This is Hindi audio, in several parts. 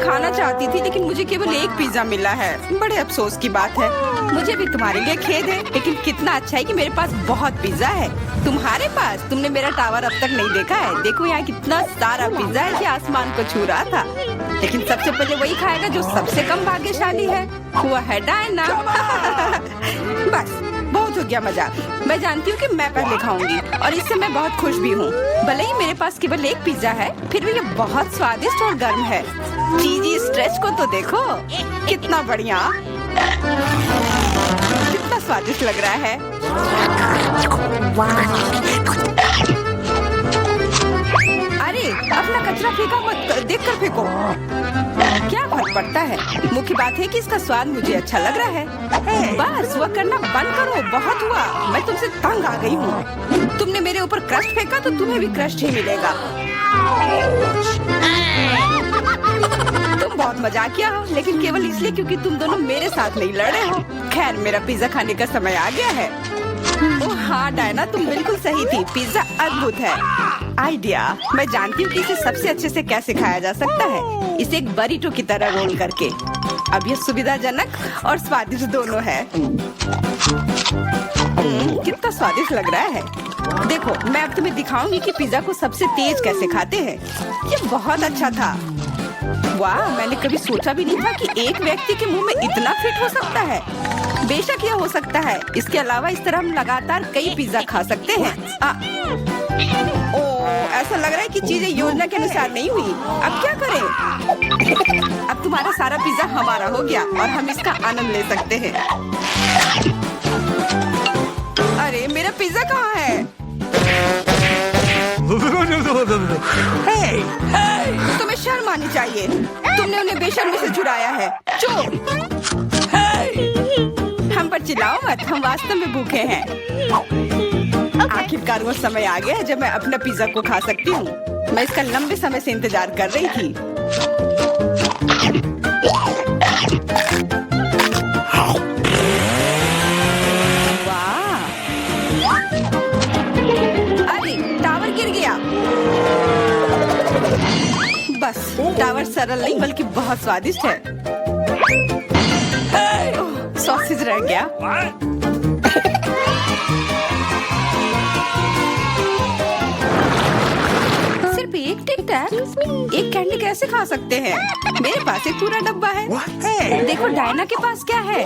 खाना चाहती थी लेकिन मुझे केवल एक पिज्जा मिला है। बड़े अफसोस की बात है। मुझे भी तुम्हारे लिए खेद है, लेकिन कितना अच्छा है कि मेरे पास बहुत पिज्जा है। तुम्हारे पास? तुमने मेरा टावर अब तक नहीं देखा है। देखो यहाँ कितना सारा पिज्जा है कि आसमान को छू रहा था। लेकिन सबसे पहले वही खाएगा जो सबसे कम भाग्यशाली है। वो है डायना। बस बहुत हो गया मजाक। मैं जानती हूँ कि मैं पहले खाऊंगी और इससे मैं बहुत खुश भी हूँ। भले ही मेरे पास केवल एक पिज्जा है, फिर भी ये बहुत स्वादिष्ट और गर्म है। चीजी स्ट्रेच को तो देखो, कितना बढ़िया, कितना स्वादिष्ट लग रहा है। अरे अपना कचरा फेंका मत, देखकर फेंको। क्या फर्क पड़ता है, मुख्य बात है कि इसका स्वाद मुझे अच्छा लग रहा है। बस वह करना बंद करो, बहुत हुआ। मैं तुमसे तंग आ गई हूँ। तुमने मेरे ऊपर क्रस्ट फेंका तो तुम्हें भी क्रस्ट ही मिलेगा। तुम बहुत मजाकिया हो, लेकिन केवल इसलिए क्योंकि तुम दोनों मेरे साथ नहीं लड़े हो। खैर, मेरा पिज्जा खाने का समय आ गया है। ओह हाँ डायना, तुम बिल्कुल सही थी। पिज्जा अद्भुत है। आइडिया, मैं जानती हूँ कि इसे सबसे अच्छे से कैसे खाया जा सकता है। इसे एक बरीटो की तरह रोल करके। अब यह सुविधाजनक और स्वादिष्ट दोनों है। कितना स्वादिष्ट लग रहा है। देखो, मैं अब तुम्हें दिखाऊंगी कि पिज्जा को सबसे तेज कैसे खाते हैं। ये बहुत अच्छा था। वाह, मैंने कभी सोचा भी नहीं था कि एक व्यक्ति के मुंह में इतना फिट हो सकता है। बेशक यह हो सकता है। इसके अलावा इस तरह हम लगातार कई पिज्जा खा सकते हैं। ऐसा लग रहा है कि चीजें योजना के अनुसार नहीं हुई। अब क्या करें? अब तुम्हारा सारा पिज्जा हमारा हो गया और हम इसका आनंद ले सकते हैं। अरे मेरा पिज्जा कहाँ है? तुम्हें शर्म आनी चाहिए। तुमने उन्हें बेशर्मी से चुराया है। चुप! हम पर चिल्लाओ मत, हम वास्तव में भूखे हैं। आखिरकार वो समय आ गया है जब मैं अपना पिज्जा को खा सकती हूँ। मैं इसका लंबे समय से इंतजार कर रही थी। वाह! अरे टावर गिर गया। बस टावर सरल नहीं बल्कि बहुत स्वादिष्ट है। सॉसेज रह गया। सिर्फ एक टिक टैक, एक कैंडी कैसे खा सकते हैं? मेरे पास एक पूरा डब्बा है। देखो डायना के पास क्या है।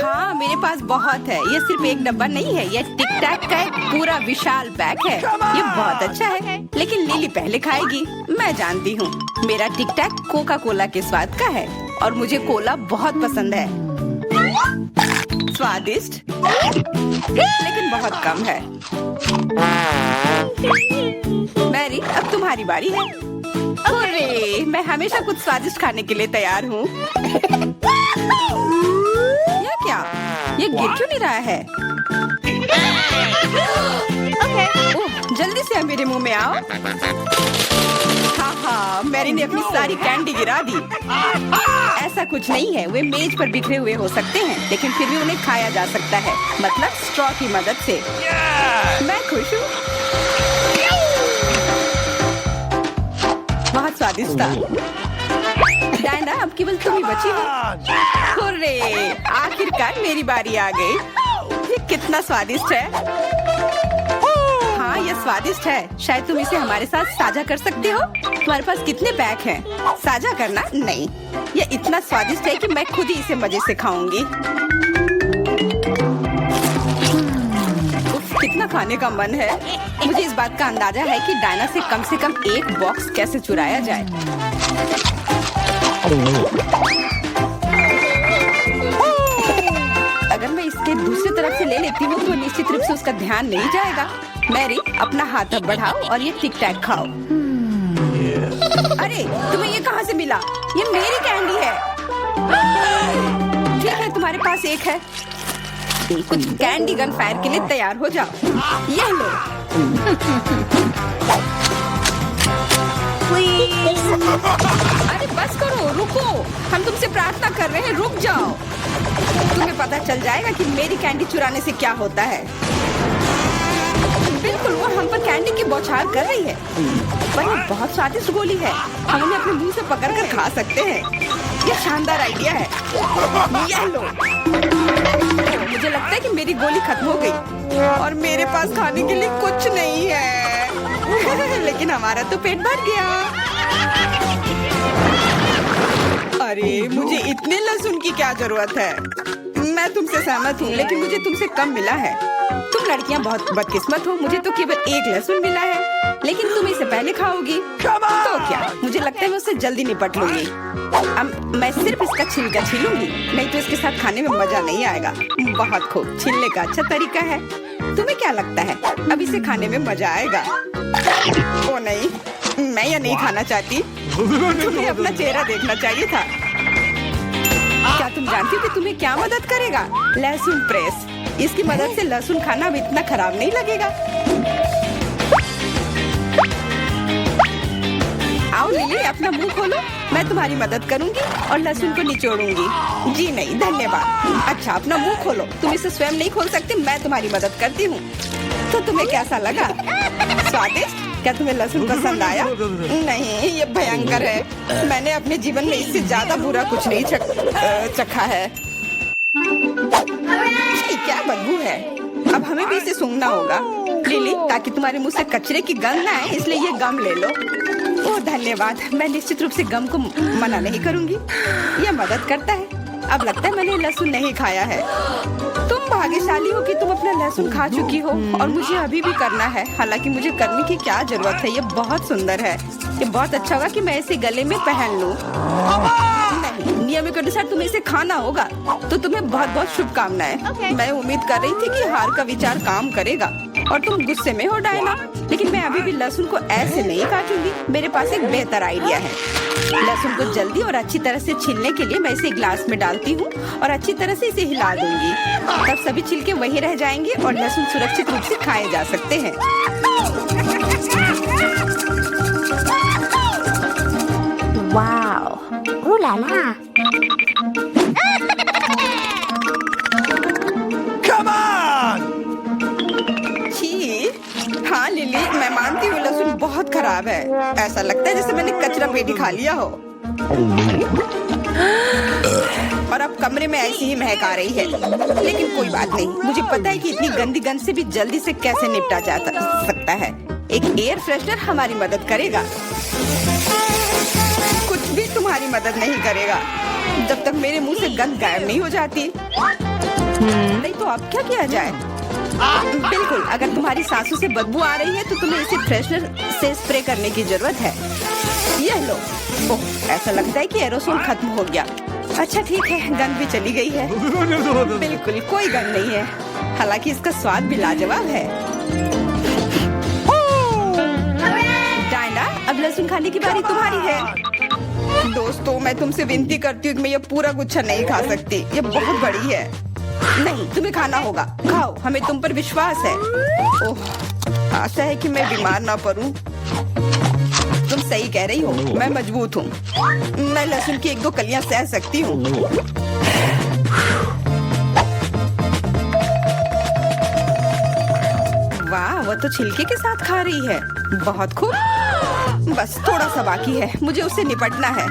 हाँ, मेरे पास बहुत है। ये सिर्फ एक डब्बा नहीं है, ये टिक टैक का एक पूरा विशाल पैक है। ये बहुत अच्छा है, लेकिन लिली पहले खाएगी। मैं जानती हूँ, मेरा टिक टैक कोका कोला के स्वाद का है और मुझे कोला बहुत पसंद है। स्वादिष्ट, लेकिन बहुत कम है। मैरी, अब तुम्हारी बारी है। अरे, मैं हमेशा कुछ स्वादिष्ट खाने के लिए तैयार हूँ। यह क्या? ये गिर क्यों नहीं रहा है? ओह, जल्दी से मेरे मुंह में आओ। हाँ, मैरी ने अपनी सारी कैंडी गिरा दी। ऐसा कुछ नहीं है, वे मेज पर बिखरे हुए हो सकते हैं, लेकिन फिर भी उन्हें खाया जा सकता है, मतलब स्ट्रॉ की मदद से। मैं खुश हूँ। बहुत स्वादिष्ट था। डायना, अब केवल तुम ही बची हो। हुर्रे! आखिरकार मेरी बारी आ गई। ये कितना स्वादिष्ट है। हाँ, ये स्वादिष्ट है। शायद तुम इसे हमारे साथ साझा कर सकते हो। तुम्हारे पास कितने पैक हैं? साझा करना नहीं। ये इतना स्वादिष्ट है कि मैं खुद ही इसे मजे से खाऊंगी। कितना खाने का मन है। मुझे इस बात का अंदाजा है कि डायना से कम एक बॉक्स कैसे चुराया जाए। अगर मैं इसके दूसरी तरफ से ले लेती हूँ तो निश्चित रूप से उसका ध्यान नहीं जाएगा। मैरी, अपना हाथ अब बढ़ाओ और ये टिक टैक खाओ। अरे, तुम्हें ये कहाँ से मिला? ये मेरी कैंडी है। ठीक है, तुम्हारे पास एक है। कुछ कैंडी गन फायर के लिए तैयार हो जाओ। ये लो। अरे बस करो, रुको। हम तुमसे प्रार्थना कर रहे हैं, रुक जाओ। तुम्हें पता चल जाएगा कि मेरी कैंडी चुराने से क्या होता है। बिल्कुल, वो हम पर कैंडी की बौछार कर रही है। पर ये बहुत स्वादिष्ट गोली है, हम उन्हें अपने मुंह से पकड़कर खा सकते हैं। ये शानदार आइडिया है। ये लो। मुझे लगता है कि मेरी गोली खत्म हो गई और मेरे पास खाने के लिए कुछ नहीं है। लेकिन हमारा तो पेट भर गया। अरे मुझे इतने लहसुन की क्या जरूरत है? मैं तुमसे सहमत हूँ, लेकिन मुझे तुमसे कम मिला है। तुम लड़कियाँ बहुत बदकिस्मत हो, मुझे तो केवल एक लहसुन मिला है, लेकिन तुम इसे पहले खाओगी तो क्या? मुझे लगता है मैं उससे जल्दी निपट लूंगी। अब मैं सिर्फ इसका छिलका छीलूंगी, नहीं तो इसके साथ खाने में मजा नहीं आएगा। बहुत खूब, छीलने का अच्छा तरीका है। तुम्हें क्या लगता है अब इसे खाने में मजा आएगा? ओ नहीं, मैं यह नहीं खाना चाहती। तुम्हें अपना चेहरा देखना चाहिए था। क्या तुम जानती हो कि तुम्हें क्या मदद करेगा? लहसुन प्रेस। इसकी मदद से लहसुन खाना अब इतना खराब नहीं लगेगा। आओ लिली, अपना मुंह खोलो, मैं तुम्हारी मदद करूंगी और लहसुन को निचोड़ूंगी। जी नहीं, धन्यवाद। अच्छा, अपना मुंह खोलो। तुम इसे स्वयं नहीं खोल सकती, मैं तुम्हारी मदद करती हूँ। तो तुम्हें कैसा लगा? स्वादिष्ट? क्या तुम्हें लहसुन पसंद आया? नहीं, ये भयंकर है। मैंने अपने जीवन में इससे ज्यादा बुरा कुछ नहीं चखा है। क्या बदबू है। अब हमें भी इसे सूंघना होगा लिली, ताकि तुम्हारे मुंह से कचरे की गंध ना आए, इसलिए ये गम ले लो। ओह धन्यवाद, मैं निश्चित रूप से गम को मना नहीं करूंगी, यह मदद करता है। अब लगता है मैंने लहसुन नहीं खाया है। तुम भाग्यशाली हो कि तुम अपना लहसुन खा चुकी हो और मुझे अभी भी करना है। हालांकि मुझे करने की क्या जरूरत है, ये बहुत सुंदर है। ये बहुत अच्छा होगा कि मैं इसे गले में पहन लूं। नहीं, नियम के अनुसार तुम्हें इसे खाना होगा। तो तुम्हें बहुत बहुत शुभकामनाएं। मैं उम्मीद कर रही थी कि हार का विचार काम करेगा और तुम गुस्से में हो डायना, लेकिन मैं अभी भी लहसुन को ऐसे नहीं काटूंगी। मेरे पास एक बेहतर आइडिया है। लहसुन को जल्दी और अच्छी तरह से छीलने के लिए मैं इसे ग्लास में डालती हूँ और अच्छी तरह से इसे हिला दूंगी। तब सभी छिलके वहीं रह जाएंगे और लहसुन सुरक्षित रूप से खाए जा सकते हैं। Wow, ooh la la। Come on! छी, हाँ लिली, मैं मानती हूँ लहसुन बहुत खराब है। ऐसा लगता है जैसे मैंने कचरा पेटी खा लिया हो। और अब कमरे में ऐसी ही महक आ रही है, लेकिन कोई बात नहीं। मुझे पता है कि इतनी गंदी गंध से भी जल्दी से कैसे निपटा जा सकता है। एक एयर फ्रेशनर हमारी मदद करेगा। कुछ भी तुम्हारी मदद नहीं करेगा जब तक मेरे मुंह से गंध गायब नहीं हो जाती। नहीं तो अब क्या किया जाए? बिल्कुल, अगर तुम्हारी सांसों से बदबू आ रही है तो तुम्हें इसे फ्रेशनर से स्प्रे करने की जरूरत है। यह लो। ओह, ऐसा लगता है कि एरोसोल खत्म हो गया। अच्छा ठीक है, गंध भी चली गई है। बिल्कुल कोई गंध नहीं है, हालांकि इसका स्वाद भी लाजवाब है। डायना, अब लहसुन खाने की बारी तुम्हारी है। दोस्तों, मैं तुमसे विनती करती हूँ कि मैं ये पूरा गुच्छा नहीं खा सकती, ये बहुत बड़ी है। नहीं, तुम्हें खाना होगा। खाओ, हमें तुम पर विश्वास है। ओह, आशा है कि मैं बीमार ना पड़ूं। तुम सही कह रही हो, मैं मजबूत हूँ। मैं लहसुन की 1-2 कलियां सह सकती हूँ। वाह, वो तो छिलके के साथ खा रही है। बहुत खूब। बस थोड़ा सा बाकी है, मुझे उससे निपटना है।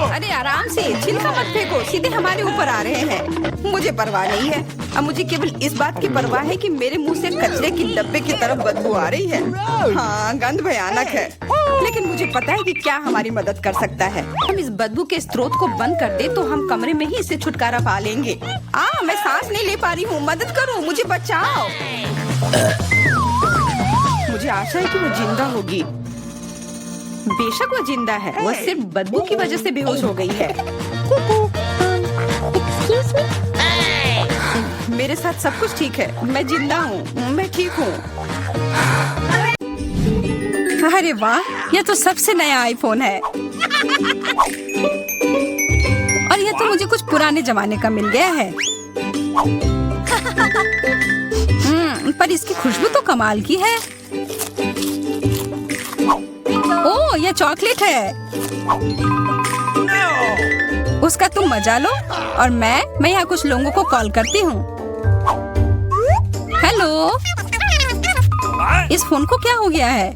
अरे आराम से, छिलका मत फेंको, सीधे हमारे ऊपर आ रहे हैं। मुझे परवाह नहीं है। अब मुझे केवल इस बात की परवाह है कि मेरे मुंह से कचरे की डब्बे की तरफ बदबू आ रही है। हाँ, गंध भयानक है, लेकिन मुझे पता है कि क्या हमारी मदद कर सकता है। हम इस बदबू के स्रोत को बंद कर दे तो हम कमरे में ही इससे छुटकारा पा लेंगे। मैं सांस नहीं ले पा रही हूँ, मदद करो, मुझे बचाओ। मुझे आशा है कि वो जिंदा होगी। बेशक वो जिंदा है, वो सिर्फ बदबू की वजह से बेहोश हो गई है। Excuse me? मेरे साथ सब कुछ ठीक है, मैं जिंदा हूँ, मैं ठीक हूँ। अरे वाह, यह तो सबसे नया आईफोन है और यह तो मुझे कुछ पुराने जमाने का मिल गया है। पर इसकी खुशबू तो कमाल की है। ओह, यह चॉकलेट है। उसका तुम मजा लो और मैं यहाँ कुछ लोगों को कॉल करती हूँ। हेलो, इस फोन को क्या हो गया है?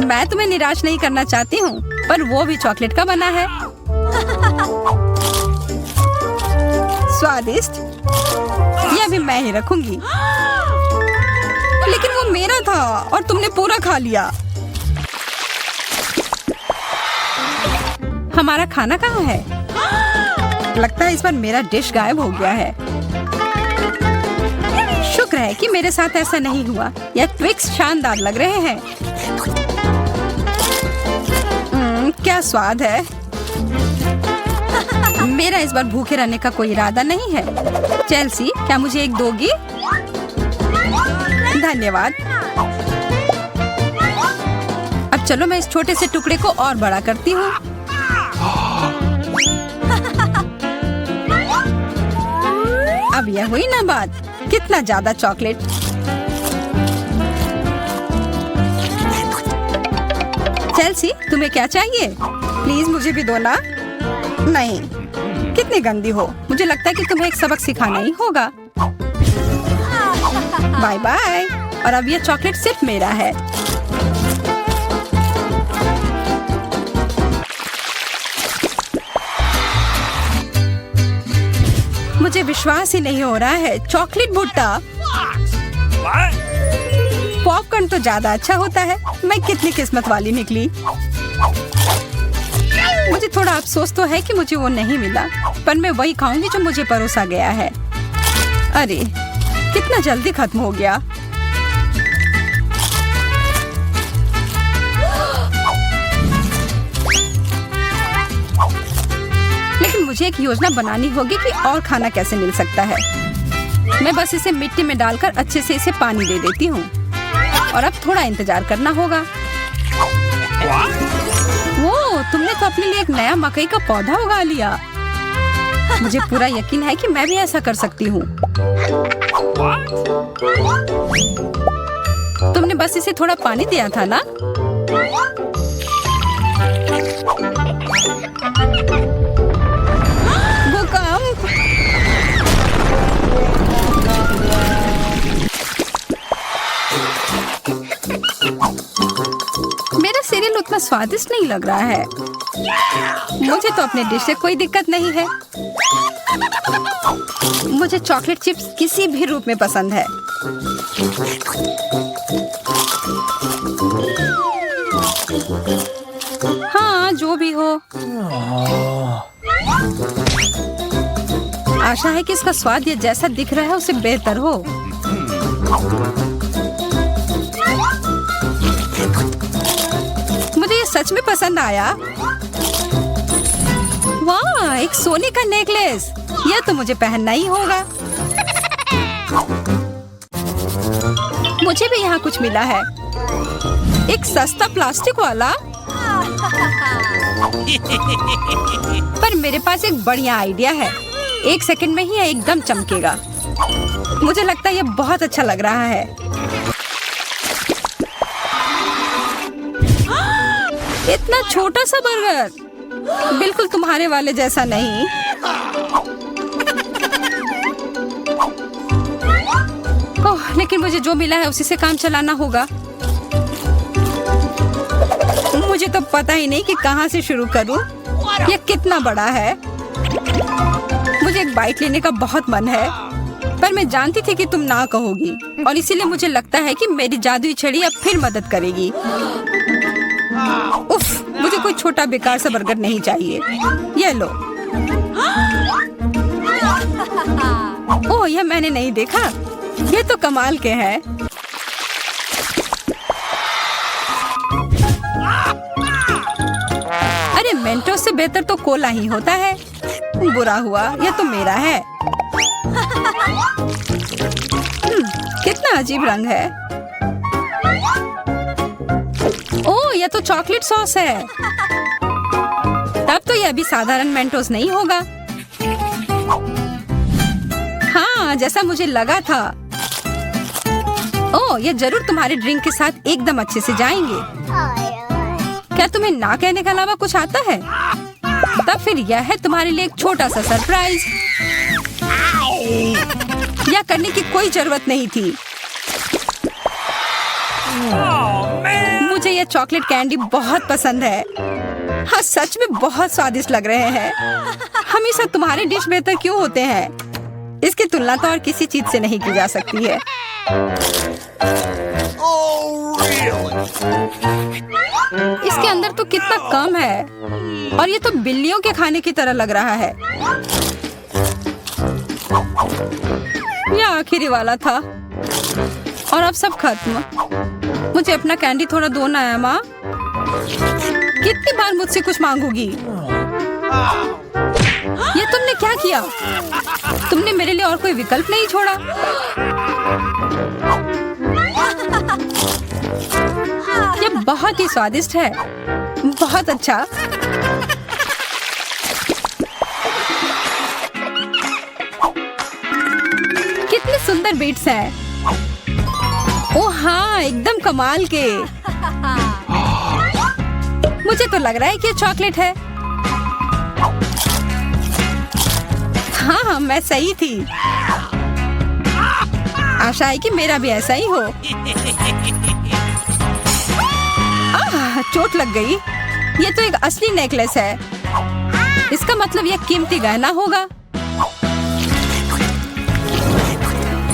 मैं तुम्हें निराश नहीं करना चाहती हूँ, पर वो भी चॉकलेट का बना है। स्वादिष्ट, यह भी मैं ही रखूंगी। लेकिन वो मेरा था और तुमने पूरा खा लिया। हमारा खाना कहाँ है? लगता है इस बार मेरा डिश गायब हो गया है। शुक्र है कि मेरे साथ ऐसा नहीं हुआ। यह ट्विक्स शानदार लग रहे हैं। क्या स्वाद है। मेरा इस बार भूखे रहने का कोई इरादा नहीं है। चेल्सी, क्या मुझे एक दोगी? धन्यवाद। अब चलो मैं इस छोटे से टुकड़े को और बड़ा करती हूँ। अब यह हुई ना बात। कितना ज्यादा चॉकलेट। चेल्सी, तुम्हें क्या चाहिए? प्लीज मुझे भी दो ना। नहीं, कितनी गंदी हो। मुझे लगता है कि तुम्हें एक सबक सिखाना ही होगा। Bye bye. और अब यह चॉकलेट सिर्फ मेरा है। मुझे विश्वास ही नहीं हो रहा है। चॉकलेट भुट्टा। पॉपकॉर्न तो ज्यादा अच्छा होता है। मैं कितनी किस्मत वाली निकली। मुझे थोड़ा अफसोस तो है कि मुझे वो नहीं मिला, पर मैं वही खाऊंगी जो मुझे परोसा गया है। अरे, कितना जल्दी खत्म हो गया। लेकिन मुझे एक योजना बनानी होगी कि और खाना कैसे मिल सकता है। मैं बस इसे मिट्टी में डालकर अच्छे से इसे पानी दे देती हूँ। और अब थोड़ा इंतजार करना होगा। वो, तुमने तो अपने लिए एक नया मकई का पौधा उगा लिया। मुझे पूरा यकीन है कि मैं भी ऐसा कर सकती हूँ। तुमने बस इसे थोड़ा पानी दिया था ना? भूकंप। मेरा सीरियल उतना स्वादिष्ट नहीं लग रहा है। मुझे तो अपने डिश से कोई दिक्कत नहीं है। मुझे चॉकलेट चिप्स किसी भी रूप में पसंद है। हाँ, जो भी हो। आशा है कि इसका स्वाद ये जैसा दिख रहा है उससे बेहतर हो। मुझे ये सच में पसंद आया। वाह, एक सोने का नेकलेस। यह तो मुझे पहनना ही होगा। मुझे भी यहाँ कुछ मिला है। एक सस्ता प्लास्टिक वाला। पर मेरे पास एक बढ़िया आइडिया है। 1 सेकंड में ही यह एकदम चमकेगा। मुझे लगता है यह बहुत अच्छा लग रहा है। इतना छोटा सा बर्गर, बिल्कुल तुम्हारे वाले जैसा नहीं। ओह, लेकिन मुझे जो मिला है उसी से काम चलाना होगा। मुझे तो पता ही नहीं कि कहाँ से शुरू करूं। यह कितना बड़ा है। मुझे एक बाइट लेने का बहुत मन है, पर मैं जानती थी कि तुम ना कहोगी, और इसीलिए मुझे लगता है कि मेरी जादुई छड़ी अब फिर मदद करेगी। उफ, मुझे कोई छोटा बेकार सा बर्गर नहीं चाहिए। ये लो। ओह, यह मैंने नहीं देखा। ये तो कमाल के हैं। अरे, मेंटोस से बेहतर तो कोला ही होता है। बुरा हुआ, यह तो मेरा है। कितना अजीब रंग है। ओह, यह तो चॉकलेट सॉस है। तब तो यह भी साधारण मेंटोस नहीं होगा। हाँ, जैसा मुझे लगा था। ओह, यह जरूर तुम्हारे ड्रिंक के साथ एकदम अच्छे से जाएंगे। क्या तुम्हें ना कहने के अलावा कुछ आता है? तब फिर यह है तुम्हारे लिए एक छोटा सा सरप्राइज। यह करने की कोई जरूरत नहीं थी। मुझे यह चॉकलेट कैंडी बहुत पसंद है। हाँ, सच में बहुत स्वादिष्ट लग रहे हैं। हमेशा तुम्हारे डिश बेहतर क्यों होते हैं? इसकी तुलना तो और किसी चीज से नहीं की जा सकती है। Oh, really? इसके अंदर तो कितना कम है और ये तो बिल्लियों के खाने की तरह लग रहा है। यह आखिरी वाला था और अब सब खत्म। मुझे अपना कैंडी थोड़ा दो ना है माँ। कितनी बार मुझसे कुछ मांगोगी? ये तुमने क्या किया? तुमने मेरे लिए और कोई विकल्प नहीं छोड़ा। ये बहुत ही स्वादिष्ट है। बहुत अच्छा। कितने सुंदर बीट्स हैं। ओह हाँ, एकदम कमाल के। मुझे तो लग रहा है कि ये चॉकलेट है। हाँ, मैं सही थी। आशा है कि मेरा भी ऐसा ही हो। चोट लग गई। ये तो एक असली नेकलेस है। इसका मतलब यह कीमती गहना होगा।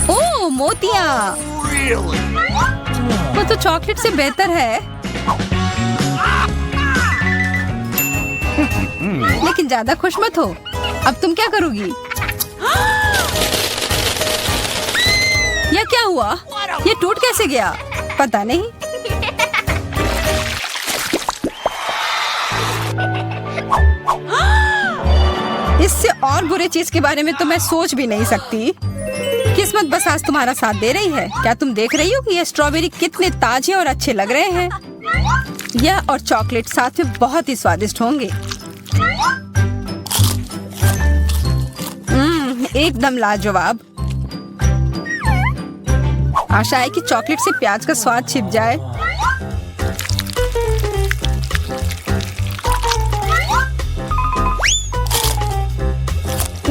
ओह, मोतियाँ। Really? वो तो चॉकलेट से बेहतर है। लेकिन ज्यादा खुश मत हो। अब तुम क्या करोगी? यह क्या हुआ? ये टूट कैसे गया? पता नहीं। इससे और बुरे चीज के बारे में तो मैं सोच भी नहीं सकती। किस्मत बस आज तुम्हारा साथ दे रही है। क्या तुम देख रही हो कि ये स्ट्रॉबेरी कितने ताजे और अच्छे लग रहे हैं? यह और चॉकलेट साथ में बहुत ही स्वादिष्ट होंगे। एकदम लाजवाब। आशा है कि चॉकलेट से प्याज का स्वाद छिप जाए।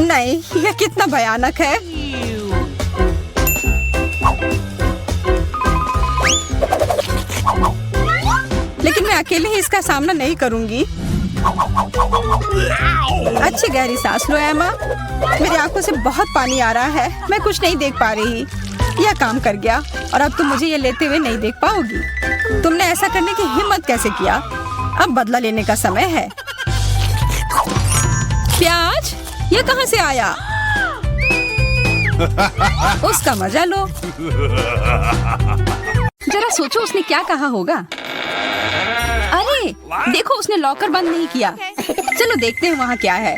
नहीं, यह कितना भयानक है। लेकिन मैं अकेले ही इसका सामना नहीं करूंगी। अच्छी गहरी सांस लो एमा। मेरी आंखों से बहुत पानी आ रहा है। मैं कुछ नहीं देख पा रही। यह काम कर गया और अब तुम मुझे ये लेते हुए नहीं देख पाओगी। तुमने ऐसा करने की हिम्मत कैसे किया? अब बदला लेने का समय है। प्याज, ये कहाँ से आया? उसका मजा लो। जरा सोचो उसने क्या कहा होगा। अरे देखो, उसने लॉकर बंद नहीं किया। चलो देखते हैं वहाँ क्या है।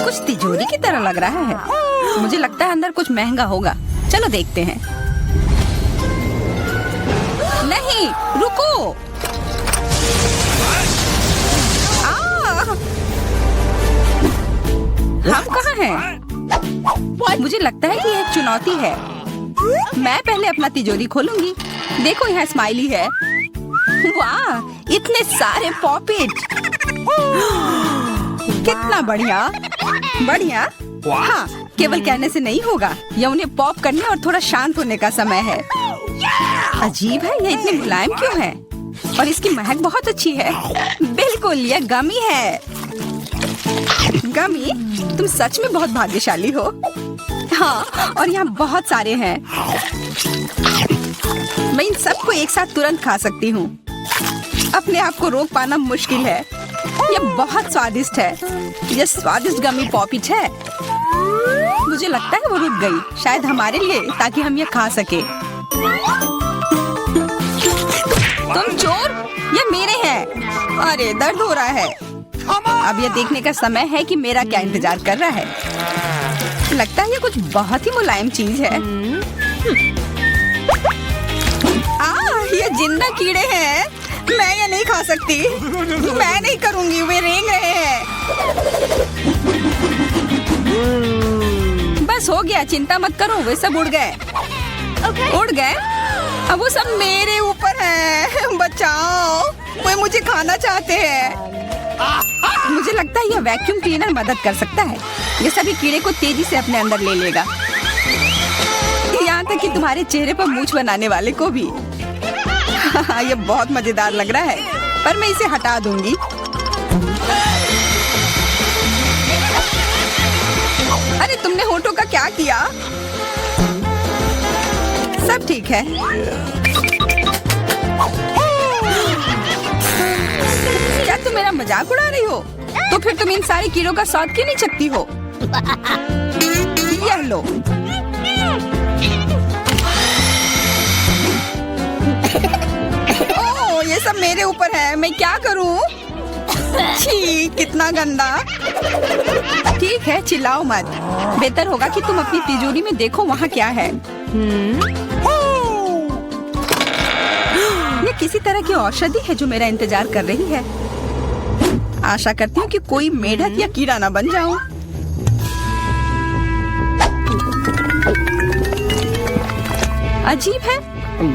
कुछ तिजोरी की तरह लग रहा है। मुझे लगता है अंदर कुछ महंगा होगा। चलो देखते हैं। नहीं, रुको। हम कहाँ हैं? मुझे लगता है कि यह एक चुनौती है। मैं पहले अपना तिजोरी खोलूंगी। देखो, यहाँ स्माइली है। वाह, इतने सारे पॉपिट। कितना बढ़िया। बढ़िया। हाँ, केवल कहने से नहीं होगा। यह उन्हें पॉप करने और थोड़ा शांत होने का समय है। अजीब है, यह इतने मुलायम क्यों है? और इसकी महक बहुत अच्छी है। बिल्कुल, यह गमी है। गमी, तुम सच में बहुत भाग्यशाली हो। हाँ, और यहाँ बहुत सारे हैं। मैं इन सबको एक साथ तुरंत खा सकती हूँ। अपने आप को रोक पाना मुश्किल है। यह बहुत स्वादिष्ट है। यह स्वादिष्ट गमी पॉपिट है। मुझे लगता है वो रुक गई, शायद हमारे लिए, ताकि हम ये खा सके। तुम चोर, ये मेरे हैं। अरे दर्द हो रहा है। अब यह देखने का समय है कि मेरा क्या इंतजार कर रहा है। लगता है ये कुछ बहुत ही मुलायम चीज है। ये जिंदा कीड़े हैं। मैं ये नहीं खा सकती। मैं नहीं करूंगी, वे रेंग रहे हैं। बस हो गया, चिंता मत करो, वे सब उड़ गए। उड़ गए? अब वो सब मेरे ऊपर है। बचाओ, वे मुझे खाना चाहते हैं। मुझे लगता है यह वैक्यूम क्लीनर मदद कर सकता है। ये सभी कीड़े को तेजी से अपने अंदर ले लेगा, यहाँ तक कि तुम्हारे चेहरे पर मूंछ बनाने वाले को भी। ये बहुत मजेदार लग रहा है, पर मैं इसे हटा दूंगी। अरे तुमने होठों का क्या किया? सब ठीक है। क्या तुम मेरा मजाक उड़ा रही हो? तो फिर तुम इन सारे कीड़ों का स्वाद क्यों नहीं चखती हो? यह लो। ओह, ये सब मेरे ऊपर है, मैं क्या करूं? छी, कितना गंदा। ठीक है, चिल्लाओ मत। बेहतर होगा कि तुम अपनी तिजोरी में देखो वहाँ क्या है। ये किसी तरह की औषधि है जो मेरा इंतजार कर रही है। आशा करती हूँ कि कोई मेढक या कीड़ा ना बन जाऊं। अजीब है,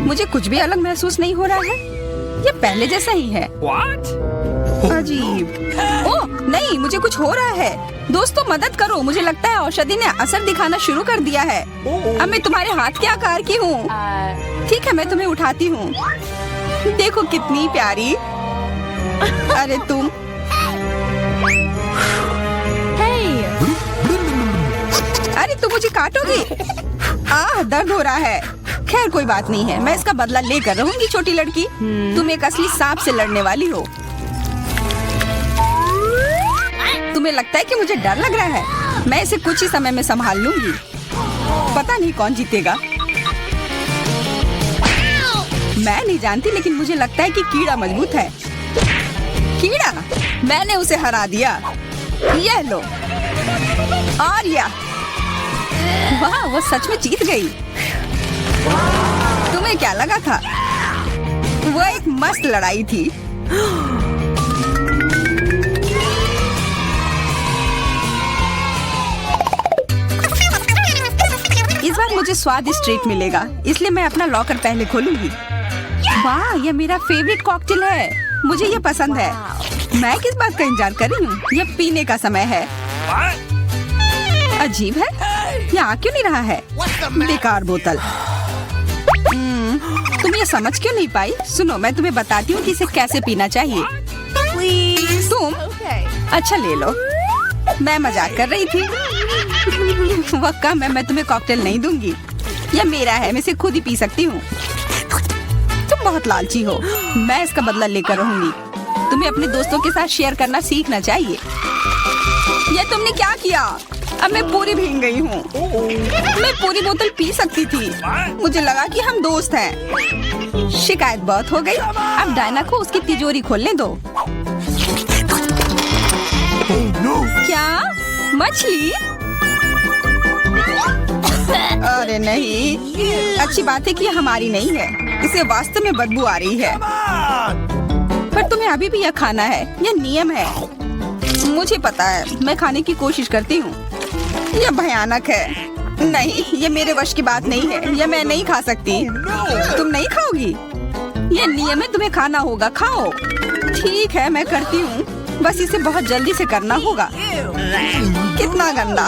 मुझे कुछ भी अलग महसूस नहीं हो रहा है। ये पहले जैसा ही है। अजीब। ओह नहीं, मुझे कुछ हो रहा है। दोस्तों मदद करो, मुझे लगता है औषधि ने असर दिखाना शुरू कर दिया है। अब मैं तुम्हारे हाथ के आकार की हूँ। ठीक है, मैं तुम्हें उठाती हूँ। देखो कितनी प्यारी। अरे तुम। अरे तुम मुझे काटोगी? दर्द हो रहा है। खैर कोई बात नहीं है, मैं इसका बदला लेकर रहूंगी। छोटी लड़की, तुम एक असली सांप से लड़ने वाली हो। तुम्हें लगता है कि मुझे डर लग रहा है? मैं इसे कुछ ही समय में संभाल लूंगी। पता नहीं कौन जीतेगा। मैं नहीं जानती, लेकिन मुझे लगता है कि कीड़ा मजबूत है। कीड़ा, मैंने उसे हरा दिया। यह लो। और यह, वाह, वो सच में जीत गई। तुम्हें क्या लगा था? वो एक मस्त लड़ाई थी। इस बार मुझे स्वादिष्ट ट्रीट मिलेगा, इसलिए मैं अपना लॉकर पहले खोलूंगी। वाह, ये मेरा फेवरेट कॉकटेल है। मुझे ये पसंद है। मैं किस बात का इंतजार कर रही हूँ? ये पीने का समय है। अजीब है, ये आ क्यों नहीं रहा है? बेकार बोतल। तुम ये समझ क्यों नहीं पाई? सुनो, मैं तुम्हें बताती हूँ कि इसे कैसे पीना चाहिए। तुम अच्छा ले लो। मैं मजाक कर रही थी। वह कम है, मैं तुम्हें कॉकटेल नहीं दूंगी। यह मेरा है, मैं इसे खुद ही पी सकती हूँ। तुम बहुत लालची हो। मैं इसका बदला लेकर रहूंगी। तुम्हें अपने दोस्तों के साथ शेयर करना सीखना चाहिए। यह तुमने क्या किया? अब मैं पूरी भीग गई हूँ। मैं पूरी बोतल पी सकती थी। मुझे लगा कि हम दोस्त हैं। शिकायत बहुत हो गई। अब डायना को उसकी तिजोरी खोलने दो। क्या? मछली? अरे नहीं, अच्छी बात है कि हमारी नहीं है। इसे वास्तव में बदबू आ रही है। पर तुम्हें अभी भी यह खाना है, यह नियम है। मुझे पता है, मैं खाने की कोशिश करती हूँ। यह भयानक है। नहीं, ये मेरे वश की बात नहीं है। यह मैं नहीं खा सकती। तुम नहीं खाओगी? यह नियम है, तुम्हें खाना होगा। खाओ। ठीक है, मैं करती हूँ। बस इसे बहुत जल्दी से करना होगा। कितना गंदा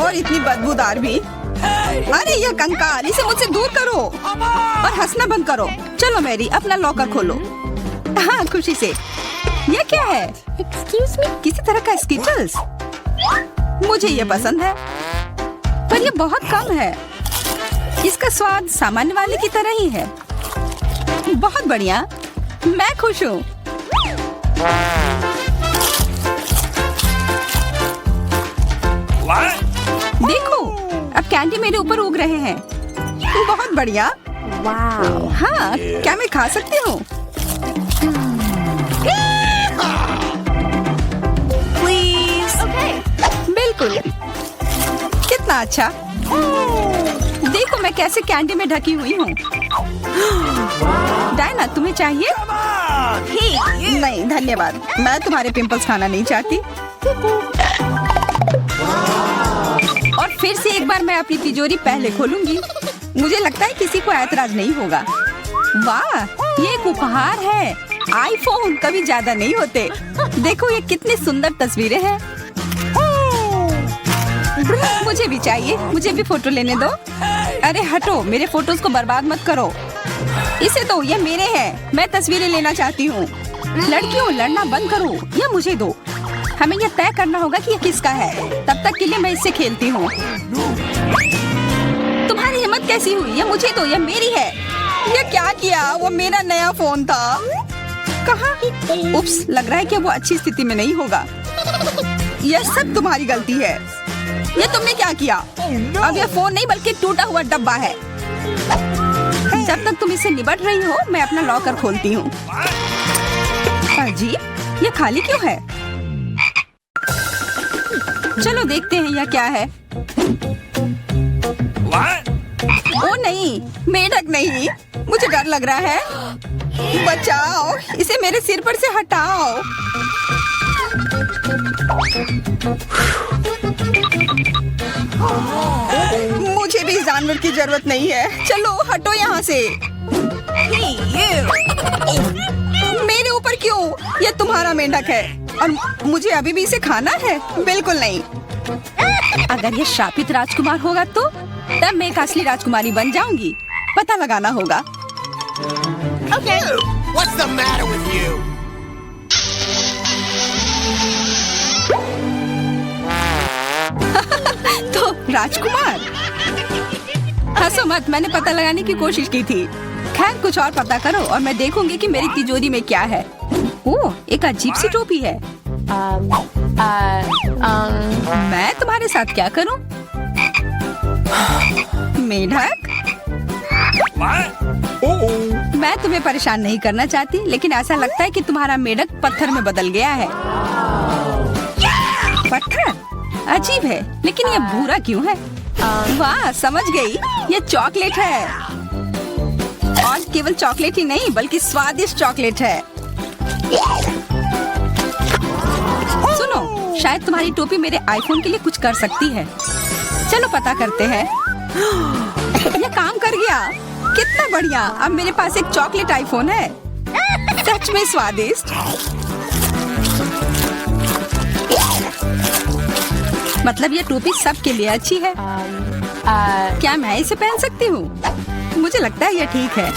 और इतनी बदबूदार भी। अरे यह कंकाल, इसे मुझसे दूर करो और हंसना बंद करो। चलो मैरी, अपना लॉकर खोलो। हाँ, खुशी से। यह क्या है? Excuse me? किसी तरह का स्किटल्स। मुझे ये पसंद है, पर ये बहुत कम है। इसका स्वाद सामान्य वाले की तरह ही है। बहुत बढ़िया, मैं खुश हूँ। देखो, अब कैंडी मेरे ऊपर उग रहे हैं। बहुत बढ़िया। Wow. हाँ, क्या मैं खा सकती हूँ? Please. बिल्कुल। कितना अच्छा। देखो मैं कैसे कैंडी में ढकी हुई हूँ। डायना, तुम्हें चाहिए? नहीं धन्यवाद, मैं तुम्हारे पिंपल्स खाना नहीं चाहती। और फिर से एक बार मैं अपनी तिजोरी पहले खोलूंगी। मुझे लगता है किसी को ऐतराज नहीं होगा। वाह, ये एक उपहार है। आईफोन कभी ज्यादा नहीं होते। देखो ये कितनी सुंदर तस्वीरें हैं। मुझे भी चाहिए, मुझे भी फोटो लेने दो। अरे हटो, मेरे फोटोज को बर्बाद मत करो। इसे दो, ये मेरे हैं। मैं तस्वीरें लेना चाहती हूँ। लड़कियों, लड़ना बंद करो, ये मुझे दो। हमें यह तय करना होगा कि ये किसका है। तब तक के लिए मैं इससे खेलती हूँ। तुम्हारी हिम्मत कैसी हुई? ये मुझे दो, ये मेरी है। ये क्या किया? वो मेरा नया फोन था। कहाँ? उप्स, लग रहा है कि वो अच्छी स्थिति में नहीं होगा। यह सब तुम्हारी गलती है। ये तुमने क्या किया? अब यह फोन नहीं बल्कि टूटा हुआ डब्बा है। जब तक तुम इससे निपट रही हो, मैं अपना लॉकर खोलती हूँ। अजीब, ये खाली क्यों है? चलो देखते हैं यह क्या है। ओ नहीं, मेढक नहीं, मुझे डर लग रहा है। बचाओ, इसे मेरे सिर पर से हटाओ। मुझे भी जानवर की जरूरत नहीं है। चलो हटो यहाँ से। मेरे ऊपर क्यों? ये तुम्हारा मेंढक है और मुझे अभी भी इसे खाना है? बिल्कुल नहीं। अगर ये शापित राजकुमार होगा तो तब मैं एक असली राजकुमारी बन जाऊंगी। पता लगाना होगा। Okay. What's the matter with you? तो राजकुमार, हंसो मत, मैंने पता लगाने की कोशिश की थी। खैर कुछ और पता करो और मैं देखूंगी कि मेरी तिजोरी में क्या है। ओह, एक अजीब सी टोपी है। मैं तुम्हारे साथ क्या करूं? मेढक, मैं तुम्हें परेशान नहीं करना चाहती, लेकिन ऐसा लगता है कि तुम्हारा मेढक पत्थर में बदल गया है। पत्थर? अजीब है, लेकिन ये भूरा क्यों है? वाह, समझ गई, ये चॉकलेट है। और केवल चॉकलेट ही नहीं बल्कि स्वादिष्ट चॉकलेट है। सुनो, शायद तुम्हारी टोपी मेरे आईफोन के लिए कुछ कर सकती है। चलो पता करते हैं। ये काम कर गया, कितना बढ़िया। अब मेरे पास एक चॉकलेट आईफोन है। सच में स्वादिष्ट। मतलब ये टोपी सबके लिए अच्छी है। क्या मैं इसे पहन सकती हूँ? मुझे लगता है ये ठीक है।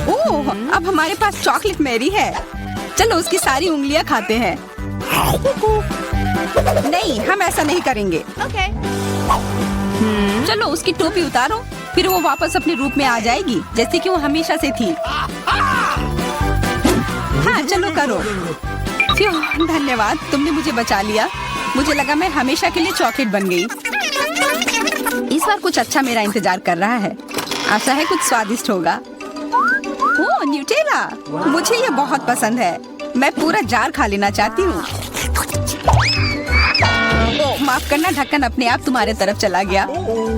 ओह, अब हमारे पास चॉकलेट मैरी है। चलो उसकी सारी उंगलियां खाते हैं। नहीं, हम ऐसा नहीं करेंगे। चलो उसकी टोपी उतारो, फिर वो वापस अपने रूप में आ जाएगी जैसे कि वो हमेशा से थी। हाँ चलो करो। धन्यवाद, तुमने मुझे बचा लिया। मुझे लगा मैं हमेशा के लिए चॉकलेट बन गई। इस बार कुछ अच्छा मेरा इंतजार कर रहा है। आशा है कुछ स्वादिष्ट होगा। ओह, न्यूटेला, मुझे ये बहुत पसंद है। मैं पूरा जार खा लेना चाहती हूँ। ओह, माफ करना, ढक्कन अपने आप तुम्हारे तरफ चला गया। ओह,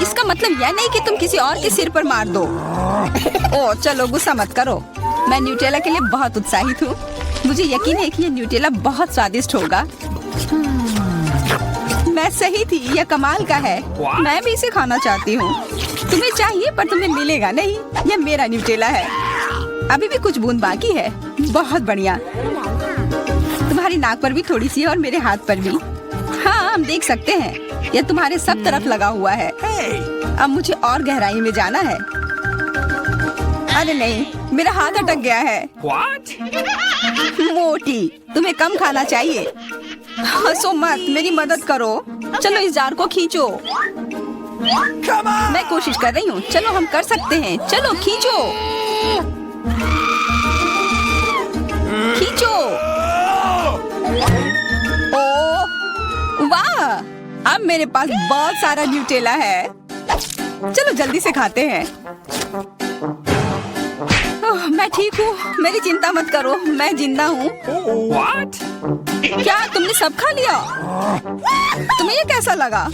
इसका मतलब यह नहीं कि तुम किसी और के सिर पर मार दो। ओह, चलो गुस्सा मत करो। मैं न्यूटेला के लिए बहुत उत्साहित हूँ। मुझे यकीन है कि ये न्यूटेला बहुत स्वादिष्ट होगा। मैं सही थी, यह कमाल का है। मैं भी इसे खाना चाहती हूँ। तुम्हें चाहिए पर तुम्हें मिलेगा नहीं। यह मेरा न्यूटेला है। अभी भी कुछ बूंद बाकी है। बहुत बढ़िया। तुम्हारी नाक पर भी थोड़ी सी है और मेरे हाथ पर भी। हाँ, हम देख सकते हैं। यह तुम्हारे सब तरफ लगा हुआ है। अब मुझे और गहराई में जाना है। अरे नहीं, मेरा हाथ अटक गया है। What? मोटी, तुम्हें कम खाना चाहिए। हंसो मत, मेरी मदद करो। चलो इस जार को खींचो। Come on! मैं कोशिश कर रही हूँ। चलो हम कर सकते हैं। चलो खींचो, खींचो। ओह वाह, अब मेरे पास बहुत सारा न्यूटेला है। चलो जल्दी से खाते हैं। ओह, मैं ठीक हूँ, मेरी चिंता मत करो, मैं जिंदा हूँ। What? क्या तुमने सब खा लिया? तुम्हें ये कैसा लगा?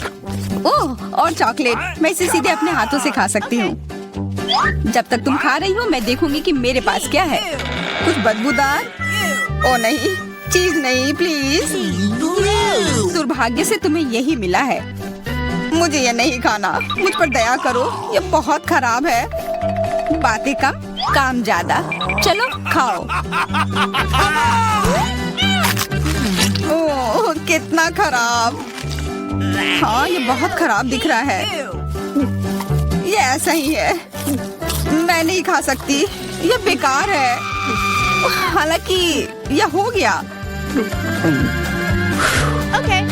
ओह, और चॉकलेट, मैं इसे सीधे अपने हाथों से खा सकती हूँ। जब तक तुम खा रही हो मैं देखूंगी कि मेरे पास क्या है। कुछ बदबूदार? ओ नहीं, चीज नहीं, प्लीज। दुर्भाग्य से तुम्हें यही मिला है। मुझे ये नहीं खाना, मुझ पर दया करो, ये बहुत खराब है। बातें कम काम ज्यादा, चलो खाओ। ओह कितना खराब। हाँ ये बहुत खराब दिख रहा है। ये ऐसा ही है, मैं नहीं खा सकती, ये बेकार है। हालांकि यह हो गया। Okay.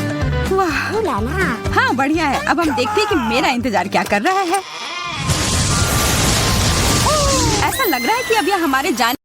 वाह Oh la la. हाँ बढ़िया है। अब हम देखते हैं कि मेरा इंतजार क्या कर रहा है। ऐसा लग रहा है कि अब यह हमारे जाने